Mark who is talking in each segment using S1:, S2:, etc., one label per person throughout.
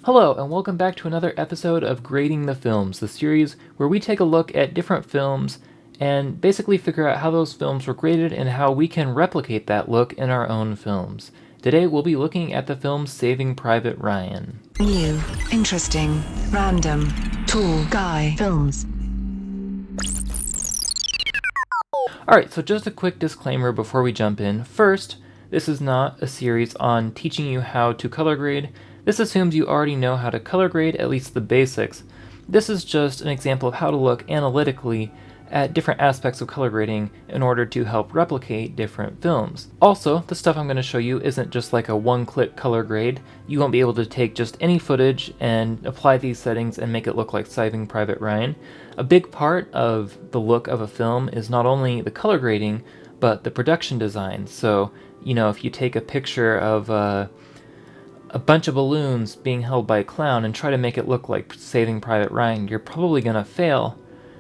S1: Hello, and welcome back to another episode of Grading the Films, the series where we take a look at different films and basically figure out how those films were graded and how we can replicate that look in our own films. Today we'll be looking at the film Saving Private Ryan.
S2: New, interesting, random, tall guy films.
S1: Alright, so just a quick disclaimer before we jump in. First, this is not a series on teaching you how to color grade. This assumes you already know how to color grade, at least the basics. This is just an example of how to look analytically at different aspects of color grading in order to help replicate different films. Also, the stuff I'm going to show you isn't just like a one-click color grade. You won't be able to take just any footage and apply these settings and make it look like Saving Private Ryan. A big part of the look of a film is not only the color grading, but the production design. So, if you take a picture of a bunch of balloons being held by a clown and try to make it look like Saving Private Ryan, you're probably going to fail.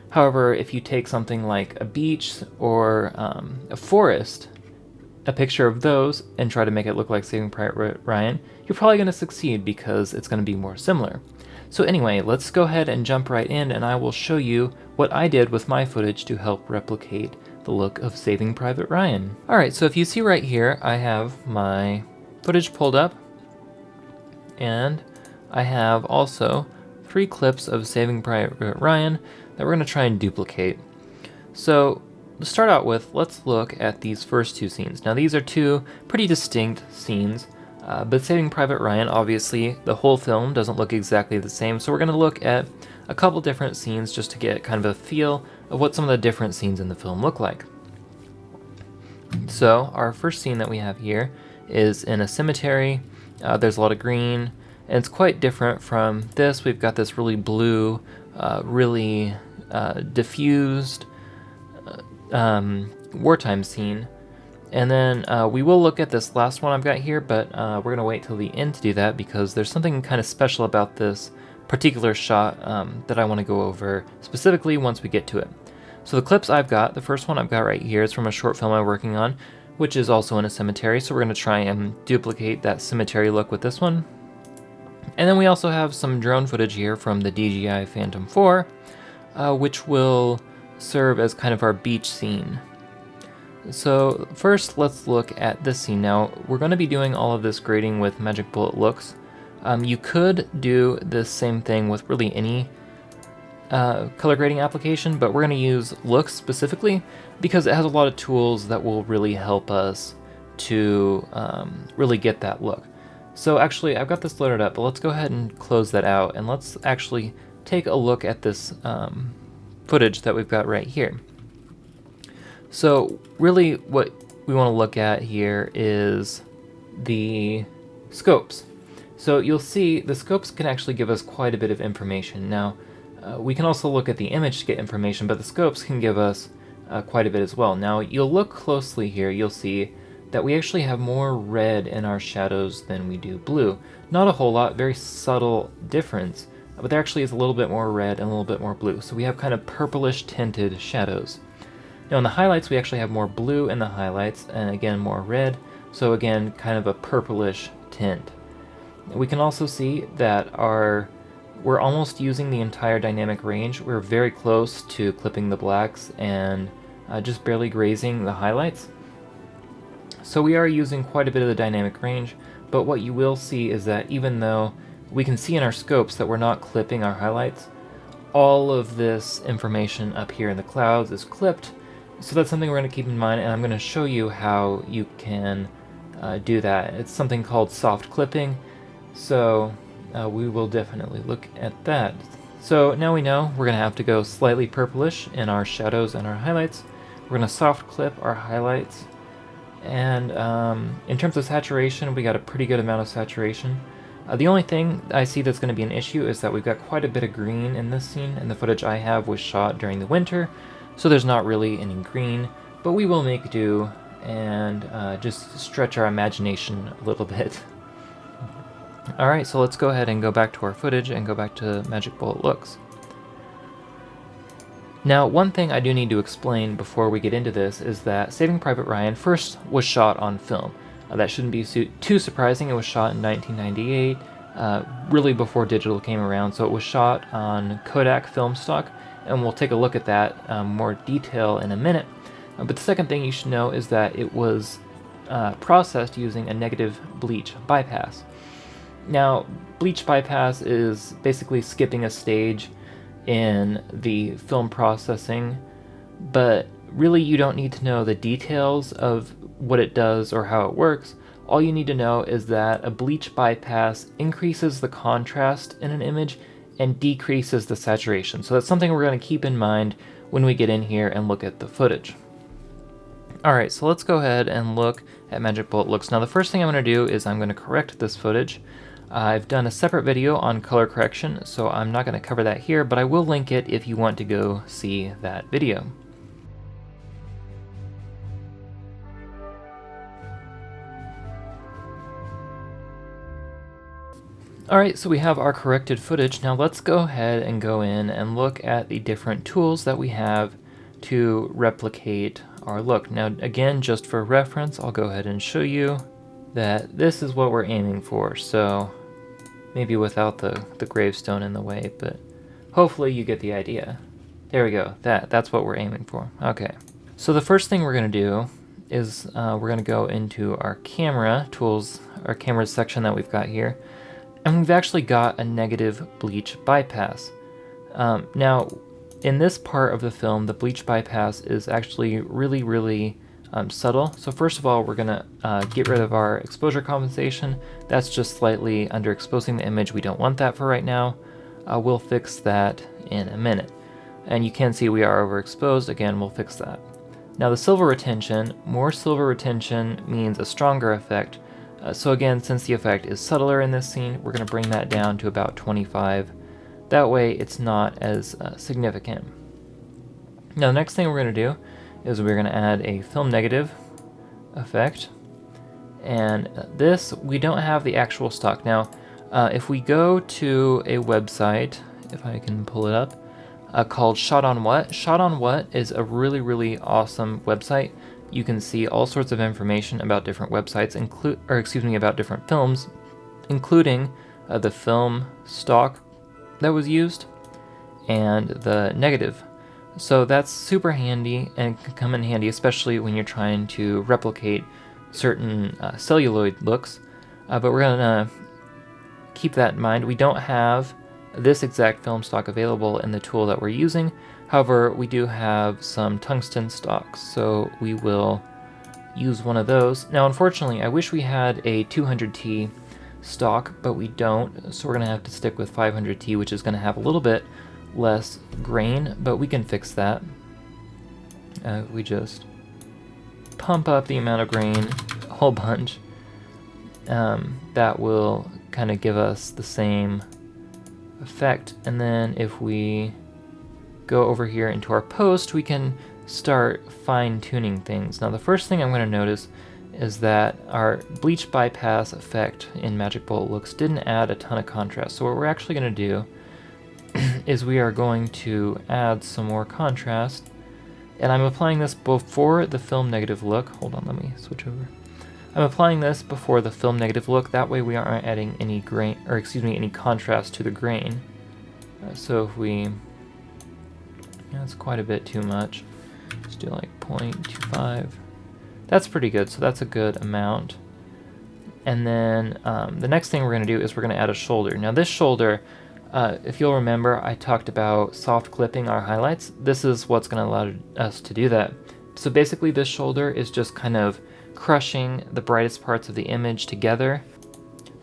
S1: However, if you take something like a beach or a forest, a picture of those, and try to make it look like Saving Private Ryan, you're probably going to succeed because it's going to be more similar. So anyway, let's go ahead and jump right in, and I will show you what I did with my footage to help replicate the look of Saving Private Ryan. Alright, so if you see right here, I have my footage pulled up, and I have also 3 clips of Saving Private Ryan that we're going to try and duplicate. So to start out with, let's look at these first 2 scenes. Now these are 2 pretty distinct scenes, but Saving Private Ryan, obviously the whole film doesn't look exactly the same, so we're going to look at a couple different scenes just to get kind of a feel of what some of the different scenes in the film look like. So our first scene that we have here is in a cemetery. There's a lot of green, and it's quite different from this. We've got this really blue, really diffused wartime scene. And then we will look at this last one I've got here, but we're going to wait till the end to do that because there's something kind of special about this particular shot that I want to go over specifically once we get to it. So the clips I've got, the first one I've got right here is from a short film I'm working on, which is also in a cemetery, so we're going to try and duplicate that cemetery look with this one. And then we also have some drone footage here from the DJI Phantom 4, which will serve as kind of our beach scene. So first, let's look at this scene. Now, we're going to be doing all of this grading with Magic Bullet looks. You could do this same thing with really any color grading application, but we're going to use looks specifically because it has a lot of tools that will really help us to really get that look. So actually, I've got this loaded up, but let's go ahead and close that out, and let's actually take a look at this footage that we've got right here. So really what we want to look at here is the scopes. So you'll see the scopes can actually give us quite a bit of information. Now, we can also look at the image to get information, but the scopes can give us quite a bit as well. Now, you'll look closely here, you'll see that we actually have more red in our shadows than we do blue. Not a whole lot, very subtle difference, but there actually is a little bit more red and a little bit more blue. So we have kind of purplish tinted shadows. Now in the highlights, we actually have more blue in the highlights, and again, more red. So again, kind of a purplish tint. We can also see that we're almost using the entire dynamic range. We're very close to clipping the blacks and just barely grazing the highlights. So we are using quite a bit of the dynamic range, but what you will see is that even though we can see in our scopes that we're not clipping our highlights, all of this information up here in the clouds is clipped. So that's something we're going to keep in mind, and I'm going to show you how you can do that. It's something called soft clipping, so we will definitely look at that. So now we know we're going to have to go slightly purplish in our shadows and our highlights. We're going to soft clip our highlights, and in terms of saturation, we got a pretty good amount of saturation. The only thing I see that's going to be an issue is that we've got quite a bit of green in this scene, and the footage I have was shot during the winter, so there's not really any green, but we will make do and just stretch our imagination a little bit. Alright, so let's go ahead and go back to our footage and go back to Magic Bullet looks. Now, one thing I do need to explain before we get into this is that Saving Private Ryan first was shot on film. That shouldn't be too surprising. It was shot in 1998. really before digital came around. So it was shot on Kodak film stock, and we'll take a look at that more detail in a minute. But the second thing you should know is that it was processed using a negative bleach bypass. Now, bleach bypass is basically skipping a stage in the film processing, but really you don't need to know the details of what it does or how it works. All you need to know is that a bleach bypass increases the contrast in an image and decreases the saturation. So that's something we're going to keep in mind when we get in here and look at the footage. Alright, so let's go ahead and look at Magic Bullet looks. Now the first thing I'm going to do is I'm going to correct this footage. I've done a separate video on color correction, so I'm not going to cover that here, but I will link it if you want to go see that video. Alright, so we have our corrected footage. Now let's go ahead and go in and look at the different tools that we have to replicate our look. Now again, just for reference, I'll go ahead and show you that this is what we're aiming for. So maybe without the gravestone in the way, but hopefully you get the idea. There we go, that's what we're aiming for. Okay, so the first thing we're going to do is we're going to go into our camera tools, our camera section that we've got here, and we've actually got a negative bleach bypass. Now, in this part of the film, the bleach bypass is actually really subtle. So first of all, we're going to get rid of our exposure compensation. That's just slightly underexposing the image. We don't want that for right now. We'll fix that in a minute. And you can see we are overexposed. Again, we'll fix that. Now the silver retention, more silver retention means a stronger effect. So again, since the effect is subtler in this scene, we're going to bring that down to about 25. That way it's not as significant. Now the next thing we're going to do is we're going to add a film negative effect. And this, we don't have the actual stock. Now, if we go to a website, if I can pull it up, called Shot on What. Shot on What is a really awesome website. You can see all sorts of information about different websites, about different films, including the film stock that was used and the negative. So that's super handy and can come in handy, especially when you're trying to replicate certain celluloid looks. But we're gonna keep that in mind. We don't have this exact film stock available in the tool that we're using. However, we do have some tungsten stocks, so we will use one of those. Now, unfortunately, I wish we had a 200T stock, but we don't, so we're going to have to stick with 500T, which is going to have a little bit less grain, but we can fix that. We just pump up the amount of grain a whole bunch. That will kind of give us the same effect, and then if we go over here into our post, we can start fine-tuning things. Now the first thing I'm going to notice is that our bleach bypass effect in Magic Bullet Looks didn't add a ton of contrast. So what we're actually going to do is we are going to add some more contrast, and I'm applying this before the film negative look. Hold on, let me switch over. I'm applying this before the film negative look. That way we aren't adding any grain, or excuse me, any contrast to the grain. So if we, that's quite a bit too much. Let's do like 0.25. That's pretty good, so that's a good amount. And then the next thing we're going to do is we're going to add a shoulder. Now this shoulder, if you'll remember, I talked about soft clipping our highlights. This is what's going to allow us to do that. So basically this shoulder is just kind of crushing the brightest parts of the image together.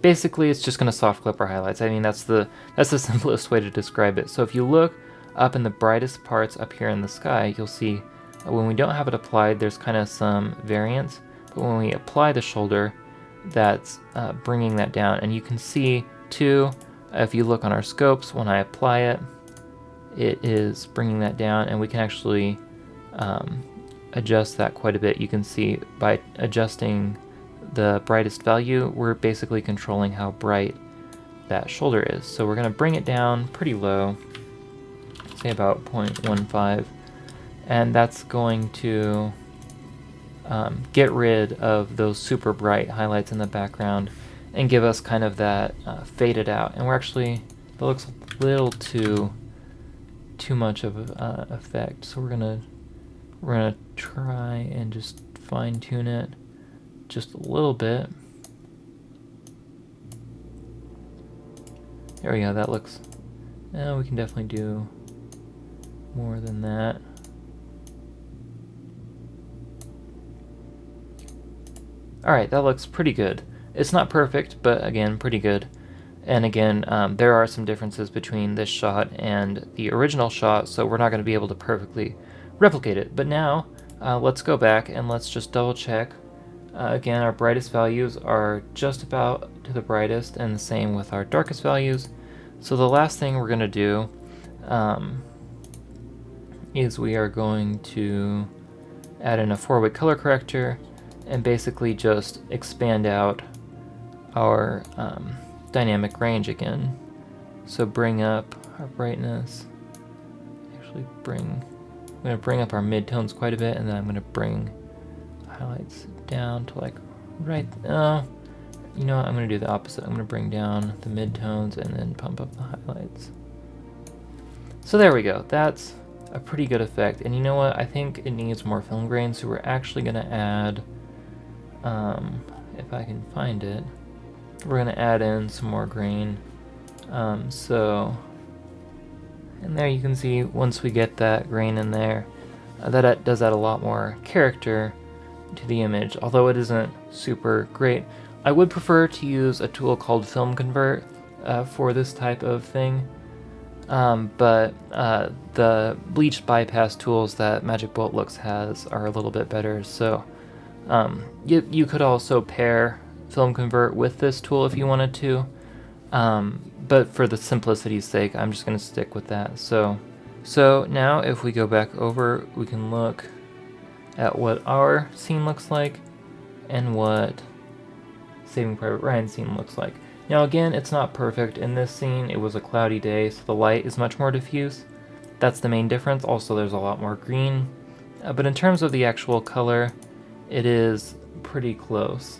S1: Basically it's just going to soft clip our highlights. I mean, that's the simplest way to describe it. So if you look up in the brightest parts up here in the sky, you'll see when we don't have it applied, there's kind of some variance, but when we apply the shoulder, that's bringing that down. And you can see too, if you look on our scopes, when I apply it, it is bringing that down, and we can actually adjust that quite a bit. You can see by adjusting the brightest value, we're basically controlling how bright that shoulder is. So we're going to bring it down pretty low, say about 0.15, and that's going to get rid of those super bright highlights in the background and give us kind of that faded out. And that looks a little too much of a effect. So we're gonna try and just fine tune it just a little bit. There we go. That looks. We can definitely do more than that. Alright, that looks pretty good. It's not perfect, but again, pretty good. And again, there are some differences between this shot and the original shot, so we're not going to be able to perfectly replicate it. But now, let's go back and let's just double check. Again, our brightest values are just about to the brightest, and the same with our darkest values. So the last thing we're going to do is we are going to add in a 4-way color corrector and basically just expand out our dynamic range again. So bring up our brightness. Actually I'm going to bring up our midtones quite a bit, and then I'm going to bring highlights down to like right. You know what? I'm going to do the opposite. I'm going to bring down the midtones and then pump up the highlights. So there we go. That's a pretty good effect. And you know what? I think it needs more film grain, so we're actually going to add, if I can find it, we're going to add in some more grain. And there you can see, once we get that grain in there, that does add a lot more character to the image, although it isn't super great. I would prefer to use a tool called Film Convert for this type of thing. But the Bleach bypass tools that Magic Bullet Looks has are a little bit better. So you could also pair Film Convert with this tool if you wanted to. But for the simplicity's sake, I'm just going to stick with that. So now if we go back over, we can look at what our scene looks like and what Saving Private Ryan's scene looks like. Now again, it's not perfect. In this scene, it was a cloudy day, so the light is much more diffuse. That's the main difference. Also, there's a lot more green. But in terms of the actual color, it is pretty close.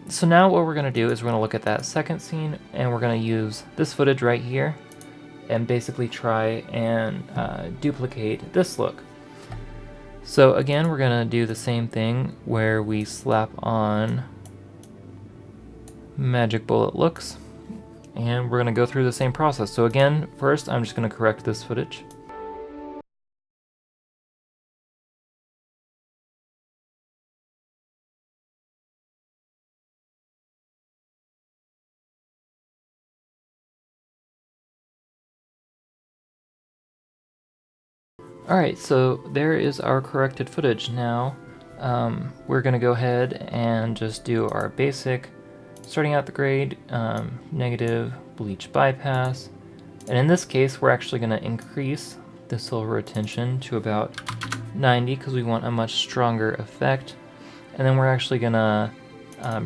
S1: So now what we're going to do is we're going to look at that second scene, and we're going to use this footage right here and basically try and duplicate this look. So again, we're going to do the same thing where we slap on Magic Bullet Looks, and we're going to go through the same process. So again, first I'm just going to correct this footage. Alright, so there is our corrected footage. Now we're going to go ahead and just do our basic starting out the grade, negative bleach bypass. And in this case, we're actually going to increase the silver retention to about 90 because we want a much stronger effect. And then we're actually going to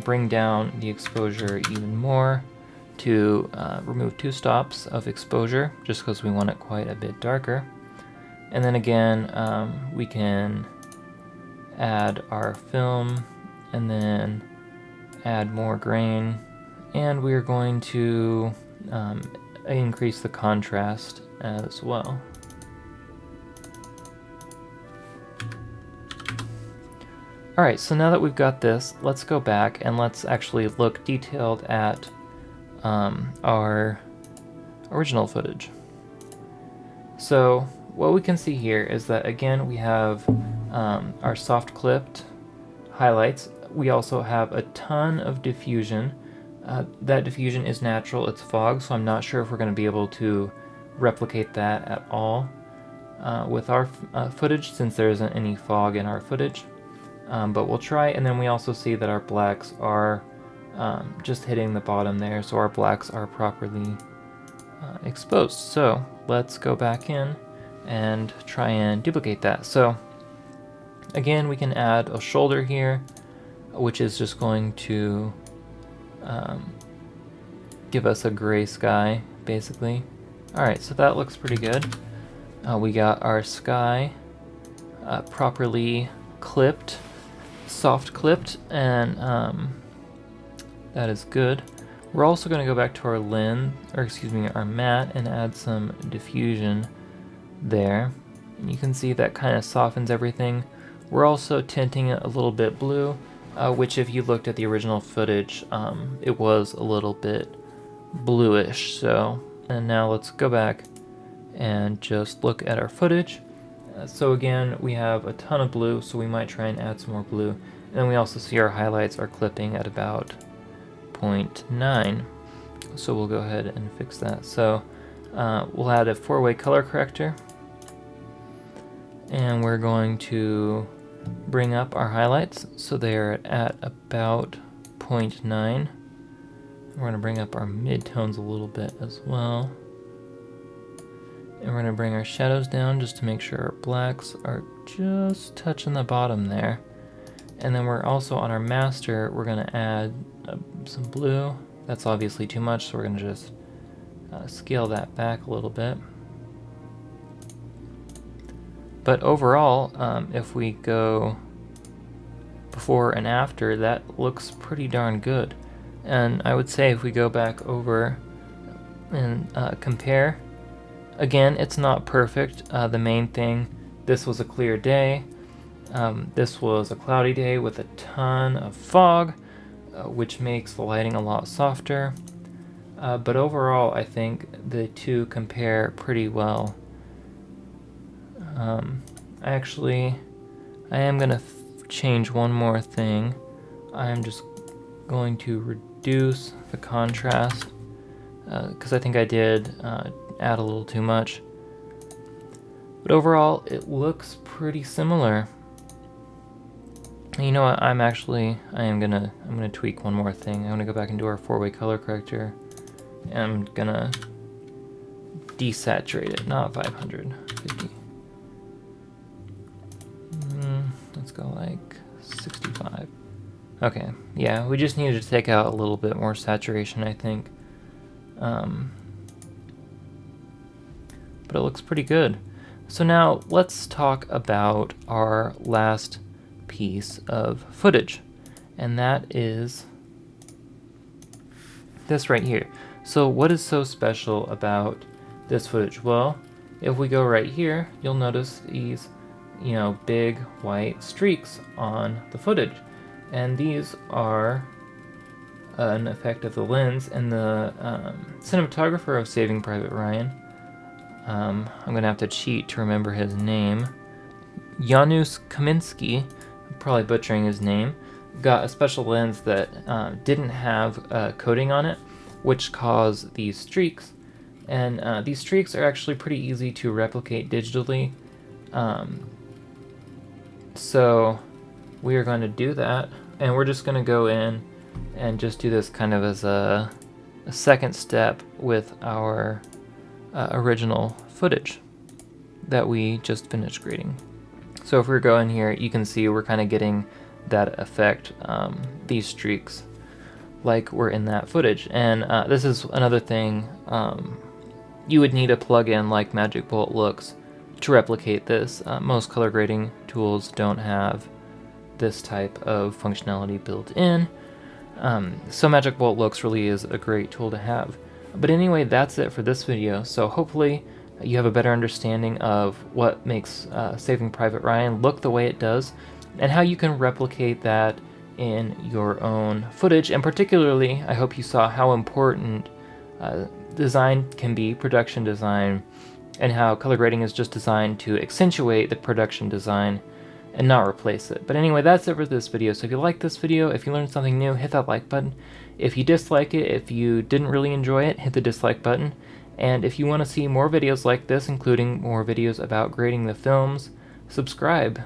S1: bring down the exposure even more to remove 2 stops of exposure, just because we want it quite a bit darker. And then again, we can add our film and then add more grain, and we're going to increase the contrast as well. Alright, so now that we've got this, let's go back and let's actually look detailed at our original footage. So what we can see here is that again we have our soft clipped highlights. We also have a ton of diffusion. That diffusion is natural, it's fog, so I'm not sure if we're going to be able to replicate that at all with our footage, since there isn't any fog in our footage. But we'll try. And then we also see that our blacks are just hitting the bottom there, so our blacks are properly exposed. So let's go back in and try and duplicate that. So again, we can add a shoulder here, which is just going to give us a gray sky, basically. Alright, so that looks pretty good. We got our sky properly clipped, soft clipped, and that is good. We're also going to go back to our lens, or excuse me, our matte, and add some diffusion there. And you can see that kind of softens everything. We're also tinting it a little bit blue, which if you looked at the original footage, it was a little bit bluish. So, and now let's go back and just look at our footage. So again, we have a ton of blue, so we might try and add some more blue. And then we also see our highlights are clipping at about 0.9. So we'll go ahead and fix that. So we'll add a 4-way color corrector. And we're going to bring up our highlights so they're at about 0.9. We're going to bring up our midtones a little bit as well. And we're going to bring our shadows down just to make sure our blacks are just touching the bottom there. And then we're also on our master, we're going to add some blue. That's obviously too much, so we're going to just scale that back a little bit. But overall, if we go before and after, that looks pretty darn good. And I would say if we go back over and compare, again, it's not perfect. The main thing, this was a clear day. This was a cloudy day with a ton of fog, which makes the lighting a lot softer. But overall, I think the two compare pretty well. I am going to change one more thing. I am just going to reduce the contrast because I think I did add a little too much. But overall, it looks pretty similar. And you know what? I'm gonna tweak one more thing. I'm gonna go back and do our 4-way color corrector. And I'm gonna desaturate it, not 550. Let's go like 65. Okay, yeah, we just needed to take out a little bit more saturation, I think. But it looks pretty good. So now let's talk about our last piece of footage, and that is this right here. So what is so special about this footage? Well, if we go right here, you'll notice these, big white streaks on the footage, and these are an effect of the lens. And the cinematographer of Saving Private Ryan, I'm gonna have to cheat to remember his name, Janusz Kaminski, probably butchering his name, got a special lens that didn't have coating on it, which caused these streaks. And these streaks are actually pretty easy to replicate digitally. So we are going to do that, and we're just going to go in and just do this kind of as a second step with our original footage that we just finished grading. So if we go in here, you can see we're kind of getting that effect, these streaks, like we're in that footage. And this is another thing, you would need a plugin like Magic Bullet Looks to replicate this. Most color grading tools don't have this type of functionality built in. So Magic Bullet Looks really is a great tool to have. But anyway, that's it for this video. So hopefully you have a better understanding of what makes Saving Private Ryan look the way it does, and how you can replicate that in your own footage. And particularly, I hope you saw how important design can be, production design, and how color grading is just designed to accentuate the production design and not replace it. But anyway, that's it for this video. So if you like this video, if you learned something new, hit that like button. If you dislike it, if you didn't really enjoy it, hit the dislike button. And if you want to see more videos like this, including more videos about grading the films, subscribe.